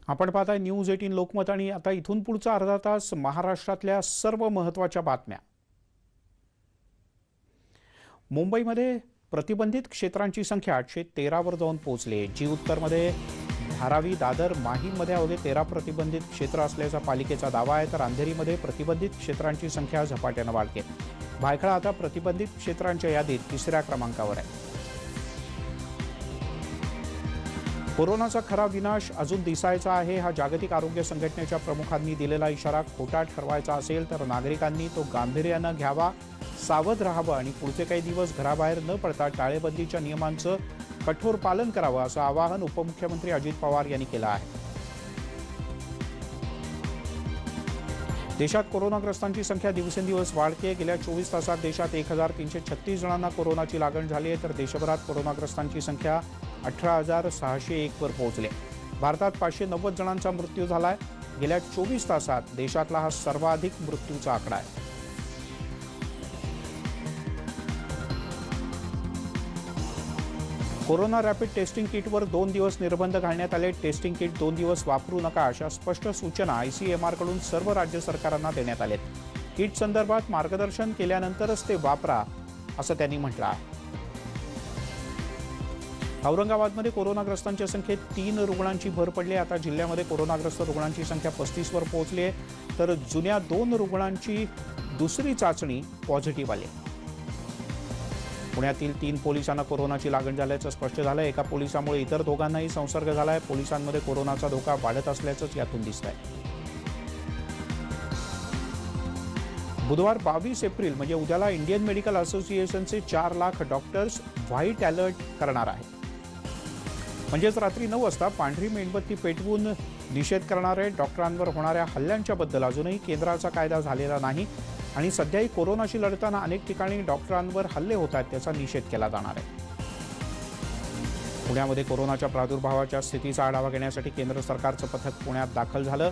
आपण पाहताय न्यूज 18 लोकमत आणि आता इथून पुढचा अर्धा तास महाराष्ट्रातल्या सर्व महत्त्वाच्या बातम्या। मुंबईमध्ये प्रतिबंधित क्षेत्रांची संख्या 813 वर जाऊन पोहोचली। जी उत्तरमध्ये धारावी, दादर, माहीममध्ये अवघे 13 प्रतिबंधित क्षेत्र असल्याचा पालिकेचा दावा आहे, तर अंधेरीमध्ये प्रतिबंधित क्षेत्रांची संख्या झपाट्याने वाढते। भायखळा आता प्रतिबंधित क्षेत्रांच्या यादीत तिसऱ्या क्रमांकावर आहे। कोरोनाचा खरा विनाश अजून दिसायचा आहे, हा जागतिक आरोग्य संघटनेच्या प्रमुखांनी दिलेला इशारा खोटा ठरवायचा असेल तर नागरिकांनी तो गांभीर्याने घ्यावा, सावध राहावं आणि पुढचे काही दिवस घराबाहेर न पडता टाळेबंदीच्या नियमांचं कठोर पालन करावं, असं आवाहन उपमुख्यमंत्री अजित पवार यांनी केलं आहे। देशात कोरोनाग्रस्तांची संख्या दिवसेंदिवस वाढते। गेल्या 24 तासात देशात 1336 जणांना कोरोनाची लागण झाली आहे, तर देशभरात कोरोनाग्रस्तांची संख्या 18,601 वर पोहोचली। भारतात 590 जणांचा मृत्यू झालाय। गेल्या 24 तासात देशातला हा सर्वाधिक मृत्यूचा आकडा आहे। कोरोना रॅपिड टेस्टिंग किटवर 2 दिवस निर्बंध घालण्यात आले। टेस्टिंग किट 2 दिवस वापरू नका अशा स्पष्ट सूचना ICMR कडून सर्व राज्य सरकारांना देण्यात आलेत। किट संदर्भात मार्गदर्शन केल्यानंतरच ते वापरा, असं त्यांनी म्हटलं आहे। औरंगाबादमध्ये कोरोनाग्रस्तांच्या संख्येत 3 रुग्णांची भर पडली। आता जिल्ह्यामध्ये कोरोनाग्रस्त रुग्णांची संख्या 35 वर पोहोचली आहे, तर जुन्या 2 रुग्णांची दुसरी चाचणी पॉझिटिव्ह आली। पुण्यातील 3 पोलिसांना कोरोनाची लागण झाल्याचं स्पष्ट झालं। एका पोलिसामुळे इतर दोघांनाही संसर्ग झालाय। पोलिसांमध्ये कोरोनाचा धोका वाढत असल्याचंच यातून दिसतंय। बुधवार 22 एप्रिल म्हणजे उद्याला इंडियन मेडिकल असोसिएशनचे 4 लाख डॉक्टर्स व्हाईट अलर्ट करणार आहेत। म्हणजेच रात्री 9 वाजता पांढरी मेणबत्ती पेटवून निषेध करणारे डॉक्टरांवर होणाऱ्या हल्ल्यांच्या बद्दल अजूनही केंद्राचा कायदा झालेला नाही आणि सध्याही कोरोनाशी लढताना अनेक ठिकाणी डॉक्टरांवर हल्ले होत आहेत, त्याचा निषेध केला जाणार आहे। पुण्यामध्ये कोरोनाच्या प्रादुर्भावाच्या स्थितीचा आढावा घेण्यासाठी केंद्र सरकारचं पथक पुण्यात दाखल झालं।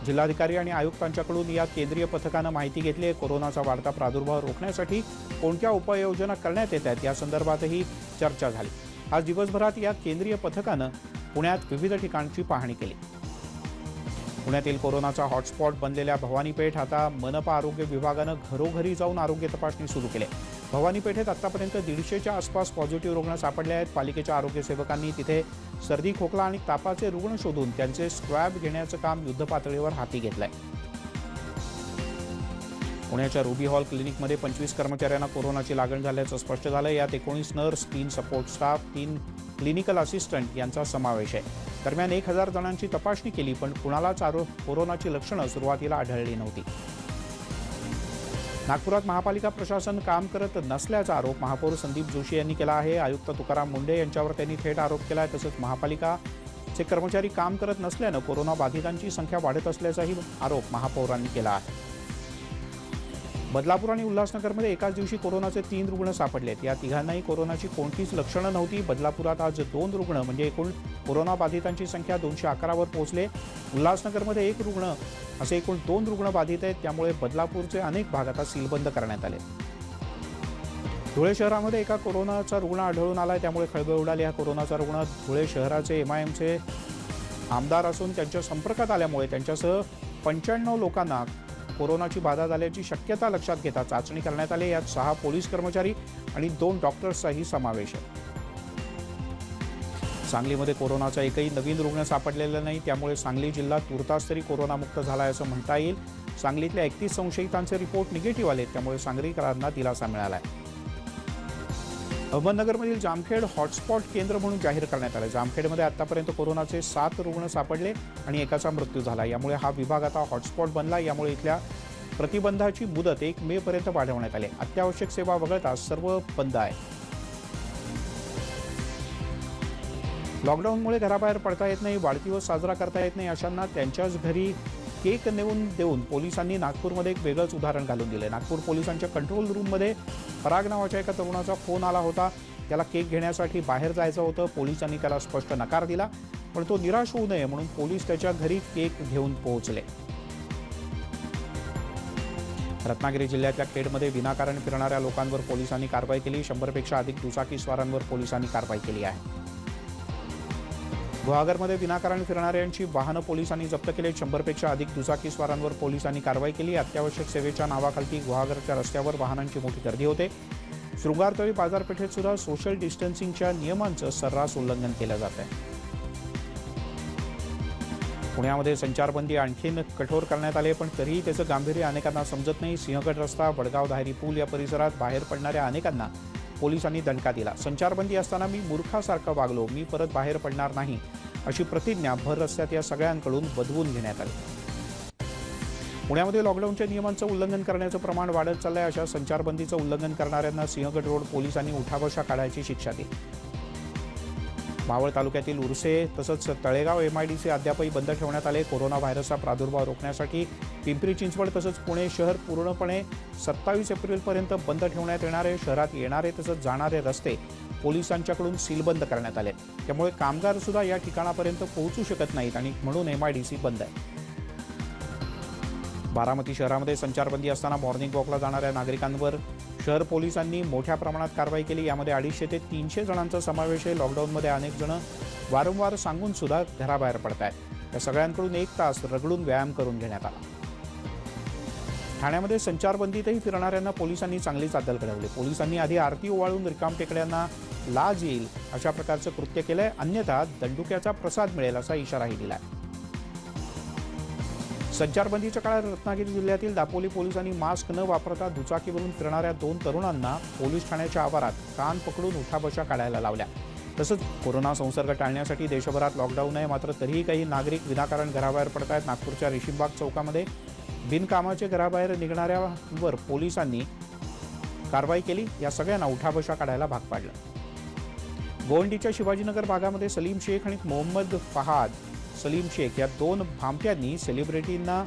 जिल्हाधिकारी आणि आयुक्तांच्याकडून या केंद्रीय पथकानं माहिती घेतली आहे। कोरोनाचा वाढता प्रादुर्भाव रोखण्यासाठी कोणत्या उपाययोजना करण्यात येत आहेत या संदर्भातही चर्चा झाली। आज दिवसभरात या केंद्रीय पथकानं पुण्यात विविध ठिकाणची पाहणी केली। पुण्यातील कोरोनाचा हॉटस्पॉट बनलेल्या भवानीपेठ आता मनपा आरोग्य विभागानं घरोघरी जाऊन आरोग्य तपासणी सुरू केली। भवानीपेठेत आतापर्यंत 150च्या आसपास पॉझिटिव्ह रुग्ण सापडले आहेत। पालिकेच्या आरोग्य सेवकांनी तिथे सर्दी, खोकला आणि तापाचे रुग्ण शोधून त्यांचे स्वॅब घेण्याचं काम युद्धपातळीवर हाती घेतलंय। पुण्याच्या रुबी हॉल क्लिनिकमध्ये 25 कर्मचाऱ्यांना कोरोनाची लागण झाल्याचं स्पष्ट झालं। यात 19 nurse, 3 support staff, 3 clinical assistant यांचा समावेश आहे। दरम्यान 1000 जणांची तपासणी केली, पण कुणालाच कोरोनाची लक्षणं सुरुवातीला आढळली नव्हती। नागपुरात महापालिका प्रशासन काम करत नसल्याचा आरोप महापौर संदीप जोशी यांनी केला आहे। आयुक्त तुकाराम मुंडे यांच्यावर त्यांनी थेट आरोप केला आहे। तसंच महापालिकाचे कर्मचारी काम करत नसल्यानं कोरोना बाधितांची संख्या वाढत असल्याचाही आरोप महापौरांनी केला आहे। बदलापूर आणि उल्हासनगरमध्ये एकाच दिवशी कोरोनाचे 3 रुग्ण सापडलेत। या तिघांनाही कोरोनाची कोणतीच लक्षणं नव्हती। बदलापुरात आज 2 रुग्ण म्हणजे एकूण कोरोना बाधितांची संख्या 211 वर पोहोचले। उल्हासनगरमध्ये 1 रुग्ण असे एकूण 2 रुग्ण बाधित आहेत, त्यामुळे बदलापूरचे अनेक भाग आता सीलबंद करण्यात आले। धुळे शहरामध्ये एका कोरोनाचा रुग्ण आढळून आलाय, त्यामुळे खळबळ उडाली। हा कोरोनाचा रुग्ण धुळे शहराचे MIMचे आमदार असून त्यांच्या संपर्कात आल्यामुळे त्यांच्यासह 95 लोकांना कोरोनाची बाधा झाल्याची शक्यता लक्षात घेता चाचणी करण्यात आली। यात 6 पोलीस कर्मचारी आणि 2 डॉक्टर्सचाही समावेश आहे। सांगलीमध्ये कोरोनाचा एकही नवीन रुग्ण सापडलेला नाही, त्यामुळे सांगली जिल्हा तुर्तास तरी कोरोनामुक्त झाला असं म्हणता येईल। सांगलीतल्या 31 संशयितांचे रिपोर्ट निगेटिव्ह आले, त्यामुळे सांगलीकरांना दिलासा मिळाला आहे। अहमदनगरमधील जामखेड हॉटस्पॉट केंद्र म्हणून जाहीर करण्यात आले। जामखेडमध्ये आतापर्यंत कोरोनाचे 7 रुग्ण सापडले आणि एकाचा मृत्यू झाला। यामुळे हा विभाग आता हॉटस्पॉट बनला। यामुळे इथल्या प्रतिबंधाची मुदत 1 मे पर्यंत वाढवण्यात आली। अत्यावश्यक सेवा वगळता सर्व बंद आहे। लॉकडाऊनमुळे घराबाहेर पडता येत नाही, वाढदिवस साजरा करता येत नाही अशांना त्यांच्याच घरी केक नेऊन देऊन पोलिसांनी नागपूरमध्ये एक वेगळंच उदाहरण घालून दिलं। नागपूर पोलिसांच्या कंट्रोल रूममध्ये पराग नावाच्या एका तरुणाचा फोन आला होता। त्याला केक घेण्यासाठी बाहेर जायचं होतं। पोलिसांनी त्याला स्पष्ट नकार दिला, पण तो निराश होऊ नये म्हणून पोलीस त्याच्या घरी केक घेऊन पोहोचले। रत्नागिरी जिल्ह्यातल्या खेडमध्ये विनाकारण फिरणाऱ्या लोकांवर पोलिसांनी कारवाई केली। 100 पेक्षा अधिक दुचाकी स्वारांवर पोलिसांनी कारवाई केली आहे। गुहागरमध्ये विनाकारण फिरणाऱ्यांची वाहनं पोलिसांनी जप्त केले. 100पेक्षा अधिक दुचाकीस्वारांवर पोलिसांनी कारवाई केली. अत्यावश्यक सेवेच्या नावाखाली गुहागरच्या रस्त्यावर वाहनांची मोठी गर्दी होते. शृंगारतळी बाजारपेठेत सुद्धा सोशल डिस्टन्सिंगच्या नियमांचं सर्रास उल्लंघन केलं जात आहे. पुण्यामध्ये संचारबंदी आणखीन कठोर करण्यात आले, पण तरीही त्याचं गांभीर्य अनेकांना समजत नाही. सिंहगड रस्ता, वडगाव दाहेरी पूल या परिसरात बाहेर पडणाऱ्या अनेकांना पोलिसांनी दणका दिला. संचारबंदी असताना मी मूर्खासारखं वागलो, मी परत बाहेर पडणार नाही अशी प्रतिज्ञा भर रस्त्यात या सगळ्यांकडून बदवून घेण्यात आली. पुण्यामध्ये लॉकडाऊनच्या नियमांचं उल्लंघन करण्याचं प्रमाण वाढत चाललंय. अशा संचारबंदीचं उल्लंघन करणाऱ्यांना सिंहगड रोड पोलिसांनी उठाबशा काढायची शिक्षा दिली. मावळ तालुक्यातील उर्से तसंच तळेगाव एमआयडीसी अद्यापही बंद ठेवण्यात आले. कोरोना व्हायरसचा प्रादुर्भाव रोखण्यासाठी पिंपरी चिंचवड तसंच पुणे शहर पूर्णपणे 27 एप्रिलपर्यंत बंद ठेवण्यात येणारे, शहरात येणारे तसंच जाणारे रस्ते पोलिसांच्याकडून सीलबंद करण्यात आले. त्यामुळे कामगार सुद्धा या ठिकाणापर्यंत पोहोचू शकत नाहीत आणि म्हणून एमआयडीसी बंद आहे. बारामती शहरामध्ये संचारबंदी असताना मॉर्निंग वॉकला जाणाऱ्या नागरिकांवर शहर पोलिसांनी मोठ्या प्रमाणात कारवाई केली. यामध्ये 250 ते 300 जणांचा समावेश आहे. लॉकडाऊनमध्ये अनेक जण वारंवार सांगून सुद्धा घराबाहेर पडत आहेत. या सगळ्यांकडून 1 तास रगडून व्यायाम करून घेण्यात आला. ठाण्यामध्ये संचारबंदीतही फिरणाऱ्यांना पोलिसांनी चांगलीच अद्दल घडवली. पोलिसांनी आधी आरती ओवाळून रिकामटेकड्यांना लाज येईल अशा प्रकारचं कृत्य केलंय, अन्यथा दंडुक्याचा प्रसाद मिळेल असा इशाराही दिलाय. संचारबंदीच्या काळात रत्नागिरी जिल्ह्यातील दापोली पोलिसांनी मास्क न वापरता दुचाकीवरून फिरणाऱ्या 2 तरुणांना पोलीस ठाण्याच्या आवारात कान पकडून उठाबशा काढायला लावल्या. तसंच कोरोना संसर्ग टाळण्यासाठी देशभरात लॉकडाऊन आहे, मात्र तरीही काही नागरिक विनाकारण घराबाहेर पडत आहेत. नागपूरच्या रेशीमबाग चौकामध्ये बिनकामाचे घराबाहेर निघणाऱ्यावर पोलिसांनी कारवाई केली. या सगळ्यांना उठाबशा काढायला भाग पाडलं. गोवंडीच्या शिवाजीनगर भागामध्ये सलीम शेख आणि मोहम्मद फहाद सलीम शेख या 2 भामट्यांनी सेलिब्रिटींना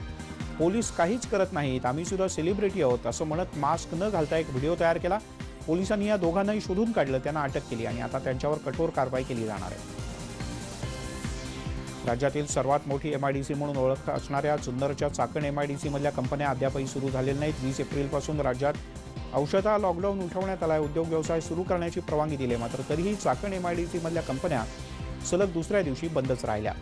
पोलीस काहीच करत नाहीत, आम्ही सुद्धा सेलिब्रिटी आहोत असं म्हणत मास्क न घालता एक व्हिडिओ तयार केला. पोलिसांनी या दोघांनाही शोधून काढलं, त्यांना अटक केली आणि आता त्यांच्यावर कठोर कारवाई केली जाणार आहे. राज्यातील सर्वात मोठी एमआयडीसी म्हणून ओळख असणाऱ्या जुन्नरच्या चाकण एमआयडीसी मधल्या कंपन्या अद्यापही सुरू झालेल्या नाहीत. 20 एप्रिलपासून राज्यात औषधा लॉकडाऊन उठवण्यात आलाय. उद्योग व्यवसाय सुरू करण्याची परवानगी दिली, मात्र तरीही चाकण एमआयडीसी मधल्या कंपन्या सलग दुसऱ्या दिवशी बंदच राहिल्या.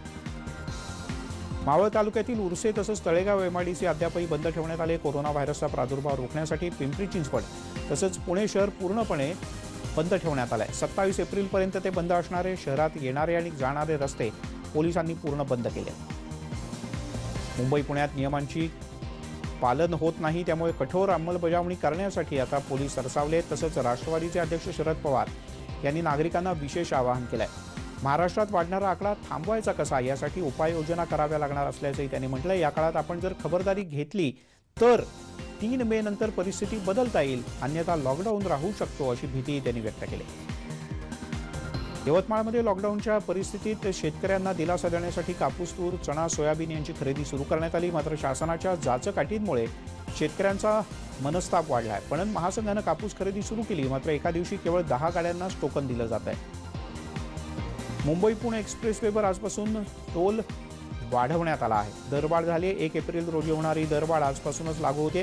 मावळ तालुक्यातील उर्से तसंच तळेगाव एमआयडीसी अद्यापही बंद ठेवण्यात आले. कोरोना व्हायरसचा प्रादुर्भाव रोखण्यासाठी पिंपरी चिंचवड तसंच पुणे शहर पूर्णपणे बंद ठेवण्यात आलंय. 27 एप्रिलपर्यंत ते बंद असणारे, शहरात येणारे आणि जाणारे रस्ते पोलिसांनी पूर्ण बंद केले. मुंबई पुण्यात नियमांची पालन होत नाही, त्यामुळे कठोर अंमलबजावणी करण्यासाठी आता पोलीस सरसावले. तसंच राष्ट्रवादीचे अध्यक्ष शरद पवार यांनी नागरिकांना विशेष आवाहन केलंय. महाराष्ट्रात वाढणारा आकडा थांबवायचा कसा यासाठी उपाययोजना कराव्या लागणार असल्याचंही त्यांनी म्हटलंय. या काळात आपण जर खबरदारी घेतली तर 3 मे नंतर परिस्थिती बदलता येईल, अन्यथा लॉकडाऊन राहू शकतो अशी भीतीही त्यांनी व्यक्त केली. यवतमाळमध्ये लॉकडाऊनच्या परिस्थितीत शेतकऱ्यांना दिलासा देण्यासाठी कापूस, तूर, चणा, सोयाबीन यांची खरेदी सुरू करण्यात आली. मात्र शासनाच्या जाचकाटींमुळे शेतकऱ्यांचा मनस्ताप वाढला आहे. पणन महासंघानं कापूस खरेदी सुरू केली, मात्र एका दिवशी केवळ 10 गाड्यांनाच टोकन दिलं जात आहे. मुंबई पुणे एक्सप्रेसवेवर आजपासून टोल वाढवण्यात आला आहे. दरवाढ झाली. 1 एप्रिल रोजी होणारी दरवाढ आजपासूनच लागू होते.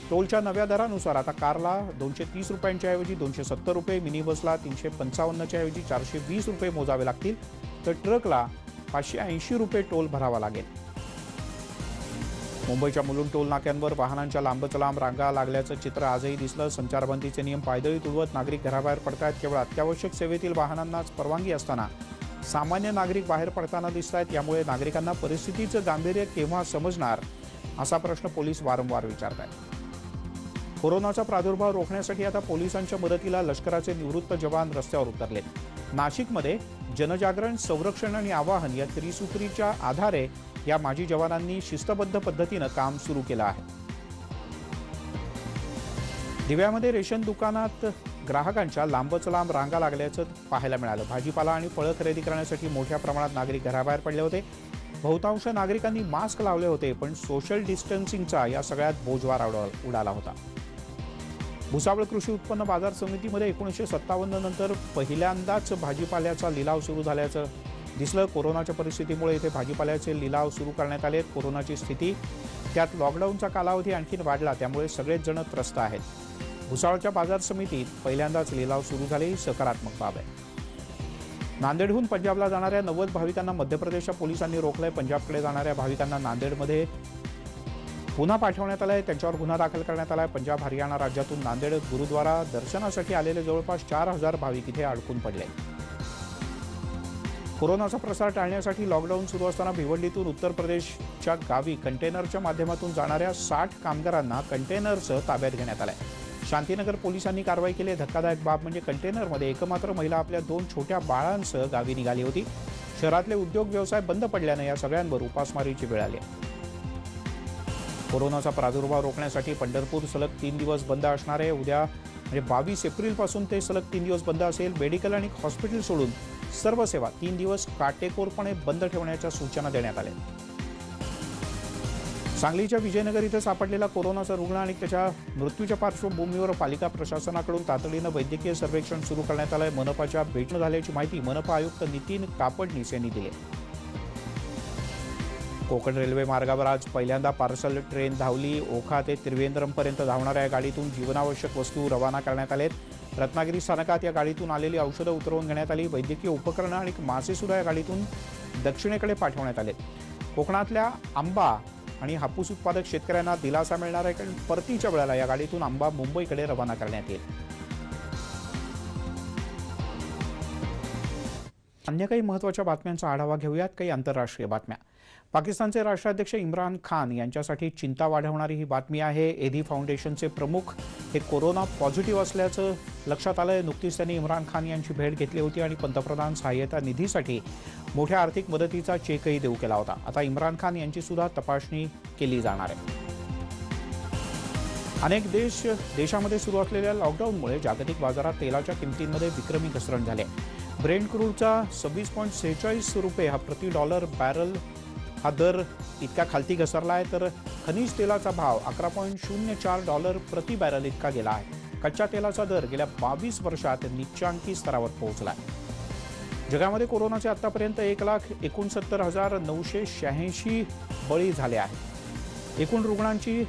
टोलच्या नव्या दरानुसार आता कारला 230 रुपयांच्या ऐवजी 270 रुपये, मिनी बसला 355च्या ऐवजी 420 रुपये मोजावे लागतील, तर ट्रकला 580 रुपये टोल भरावा लागेल. मुंबईच्या मुलुंड टोल नाक्यांवर वाहनांच्या लांबच लांब रांगा लागल्याचं चित्र आजही दिसलं. संचारबंदीचे नियम पायदळी तुडवत नागरिक घराबाहेर पडतायत. केवळ अत्यावश्यक सेवेतील वाहनांनाच परवानगी असताना सामान्य नागरिक बाहेर पडताना दिसत आहेत. यामुळे नागरिकांना परिस्थितीचं गांभीर्य केव्हा समजणार असा प्रश्न पोलीस वारंवार विचारत आहेत. कोरोनाचा प्रादुर्भाव रोखण्यासाठी आता पोलिसांच्या मदतीला लष्कराचे निवृत्त जवान रस्त्यावर उतरलेत. नाशिकमध्ये जनजागरण, संरक्षण आणि आवाहन या त्रिसूत्रीच्या आधारे या माजी जवानांनी शिस्तबद्ध पद्धतीनं काम सुरू केलं आहे. दिव्यामध्ये रेशन दुकानात ग्राहकांच्या लांबच लांब रांगा लागल्याचं पाहायला मिळालं. भाजीपाला आणि फळं खरेदी करण्यासाठी मोठ्या प्रमाणात नागरिक घराबाहेर पडले होते. बहुतांश नागरिकांनी मास्क लावले होते, पण सोशल डिस्टन्सिंगचा या सगळ्यात बोजवार उडाला होता. भुसावळ कृषी उत्पन्न बाजार समितीमध्ये 1957 नंतर पहिल्यांदाच भाजीपाल्याचा लिलाव सुरू झाल्याचं दिसलं. कोरोनाच्या परिस्थितीमुळे इथे भाजीपाल्याचे लिलाव सुरू करण्यात आले. कोरोनाची स्थिती त्यात लॉकडाऊनचा कालावधी आणखीन वाढला, त्यामुळे सगळेच जण त्रस्त आहेत. भुसावळच्या बाजार समितीत पहिल्यांदाच लिलाव सुरू झाले ही सकारात्मक बाब आहे. नांदेडहून पंजाबला जाणाऱ्या 90 भाविकांना मध्य प्रदेशच्या पोलिसांनी रोखलंय। पंजाबकडे जाणाऱ्या भाविकांना नांदेडमध्ये पुन्हा पाठवण्यात आलंय। त्यांच्यावर गुन्हा दाखल करण्यात आलाय। पंजाब हरियाणा राज्यातून नांदेड गुरुद्वारा दर्शनासाठी आलेले जवळपास 4000 भाविक इथे अडकून पडले। कोरोनाचा प्रसार टाळण्यासाठी लॉकडाऊन सुरू असताना भिवंडीतून उत्तर प्रदेशच्या गावी कंटेनरच्या माध्यमातून जाणाऱ्या 60 कामगारांना कंटेनरचं ताब्यात घेण्यात आलंय। शांतीनगर पोलिसांनी कारवाई केली। धक्कादायक बाब म्हणजे कंटेनरमध्ये एकमात्र महिला आपल्या 2 छोट्या बाळांसह गावी निघाली होती। शहरातले उद्योग व्यवसाय बंद पडल्याने या सगळ्यांवर उपासमारीची वेळ आली। कोरोनाचा प्रादुर्भाव रोखण्यासाठी पंढरपूर सलग 3 दिवस बंद असणार आहे। उद्या म्हणजे 22 एप्रिलपासून ते सलग 3 दिवस बंद असेल। मेडिकल आणि हॉस्पिटल सोडून सर्व सेवा 3 दिवस काटेकोरपणे बंद ठेवण्याच्या सूचना देण्यात आल्या। सांगलीच्या विजयनगर इथे सापडलेला कोरोनाचा रुग्ण आणि त्याच्या मृत्यूच्या पार्श्वभूमीवर पालिका प्रशासनाकडून तातडीनं वैद्यकीय सर्वेक्षण सुरू करण्यात आलंय। मनपाच्या भेटणं झाल्याची माहिती मनपा आयुक्त नितीन कापडनीस यांनी दिली। कोकण रेल्वे मार्गावर आज पहिल्यांदा पार्सल ट्रेन धावली। ओखा ते त्रिवेंद्रमपर्यंत धावणाऱ्या गाडीतून जीवनावश्यक वस्तू रवाना करण्यात आलेत। रत्नागिरी स्थानकात या गाडीतून आलेली औषधं उतरवून घेण्यात आली। वैद्यकीय उपकरणं आणि मासे सुद्धा या गाडीतून दक्षिणेकडे पाठवण्यात आलेत। कोकणातल्या आंबा आणि हापूस उत्पादक शेतकऱ्यांना दिलासा मिळणार आहे, कारण परतीच्या वेळेला या गाडीतून आंबा मुंबईकडे रवाना करण्यात येईल। अन्य काही महत्त्वाच्या बातम्यांचा आढावा घेऊयात। काही आंतरराष्ट्रीय बातम्या। पाकिस्तानचे राष्ट्राध्यक्ष इम्रान खान यांच्यासाठी चिंता वाढवणारी ही बातमी आहे। एधी फाउंडेशनचे प्रमुख हे कोरोना पॉझिटिव्ह असल्याचं लक्षात आलंय। नुकतीच त्यांनी इम्रान खान यांची भेट घेतली होती आणि पंतप्रधान सहाय्यता निधीसाठी मोठ्या आर्थिक मदतीचा चेकही देऊ केला होता। आता इम्रान खान यांची सुद्धा तपासणी केली जाणार आहे। अनेक देशामध्ये सुरू असलेल्या लॉकडाऊनमुळे जागतिक बाजारात तेलाच्या किमतींमध्ये विक्रमी घसरण झाली आहे। ब्रेंट क्रूडचा 26.46 रुपये हा प्रति डॉलर बॅरल हा दर इतका खालती घसरला आहे, तर खनिज तेलाचा भाव 11.04 डॉलर प्रति बॅरल इतका गेला आहे। कच्च्या तेलाचा दर गेल्या 22 वर्षात निच्चांकी स्तरावर पोहोचला आहे। जगामध्ये कोरोनाचे आतापर्यंत 1,69,986 बळी झाले आहेत। एकूण रुग्णांची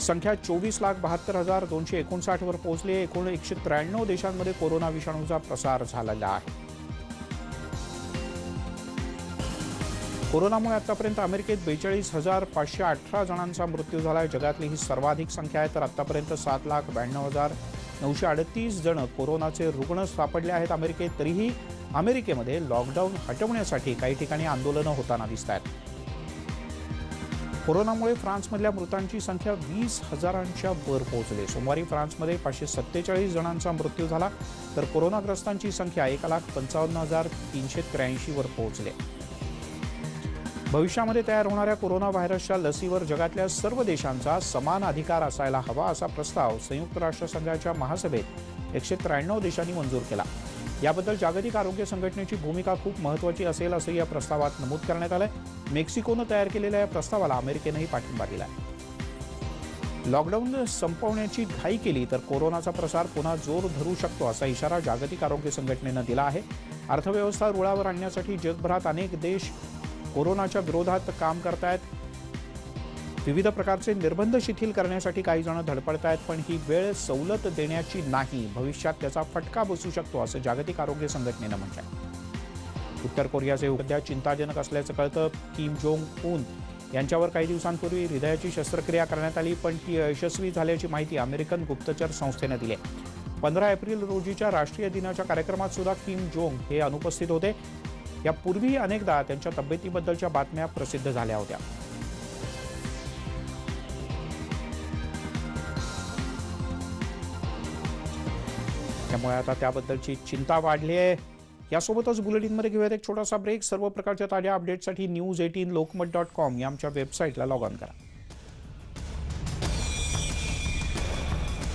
संख्या 24,72,259 वर पोहोचली आहे। एकूण 193 देशांमध्ये कोरोना विषाणूचा प्रसार झालेला आहे। कोरोनामुळे आतापर्यंत अमेरिकेत 42,518 जणांचा मृत्यू झाला आहे। जगातली ही सर्वाधिक संख्या आहे, तर आतापर्यंत 7,92,938 जण कोरोनाचे रुग्ण सापडले आहेत अमेरिकेत। तरीही अमेरिकेमध्ये लॉकडाऊन हटवण्यासाठी काही ठिकाणी आंदोलनं होताना दिसत आहेत। कोरोनामुळे फ्रान्समधल्या मृतांची संख्या 20,000च्या वर पोहोचली। सोमवारी फ्रान्समध्ये 547 जणांचा मृत्यू झाला, तर कोरोनाग्रस्तांची संख्या 1,55,383 वर पोहोचली। भविष्यामध्ये तयार होणाऱ्या कोरोना व्हायरसच्या लसीवर जगातल्या सर्व देशांचा समान अधिकार असायला हवा, असा प्रस्ताव संयुक्त राष्ट्रसंघाच्या महासभेत 193 देशांनी मंजूर केला। याबद्दल जागतिक आरोग्य संघटनेची भूमिका खूप महत्त्वाची असेल, असं या प्रस्तावात नमूद करण्यात आलंय। मेक्सिकोनं तयार केलेल्या या प्रस्तावाला अमेरिकेनंही पाठिंबा दिला आहे। लॉकडाऊन संपवण्याची घाई केली तर कोरोनाचा प्रसार पुन्हा जोर धरू शकतो, असा इशारा जागतिक आरोग्य संघटनेनं दिला आहे। अर्थव्यवस्था रुळावर आणण्यासाठी जगभरात अनेक देश कोरोनाच्या विरोधात काम करतायत। विविध प्रकारचे निर्बंध शिथिल करण्यासाठी काही जण धडपडतायत, पण ही वेळ सवलत देण्याची नाही, भविष्यात त्याचा फटका बसू शकतो, असं जागतिक आरोग्य संघटनेनं म्हटलंय। उत्तर कोरियाचे उद्या चिंताजनक असल्याचं कळतं। किम जोंग उन यांच्यावर काही दिवसांपूर्वी हृदयाची शस्त्रक्रिया करण्यात आली, पण ती यशस्वी झाल्याची माहिती अमेरिकन गुप्तचर संस्थेनं दिली आहे। 15 एप्रिल रोजीच्या राष्ट्रीय दिनाच्या कार्यक्रमात सुद्धा किम जोंग हे अनुपस्थित होते। यापूर्वी अनेकदा त्यांच्या तब्येतीबद्दलच्या बातम्या प्रसिद्ध झाल्या होत्या। त्यामुळे आता त्याबद्दलची चिंता वाढली आहे। यासोबतच बुलेटिनमध्ये घेऊयात एक छोटासा ब्रेक। सर्व प्रकारच्या ताज्या अपडेट्ससाठी news18lokmat.com या आमच्या वेबसाईटला लॉग ऑन करा।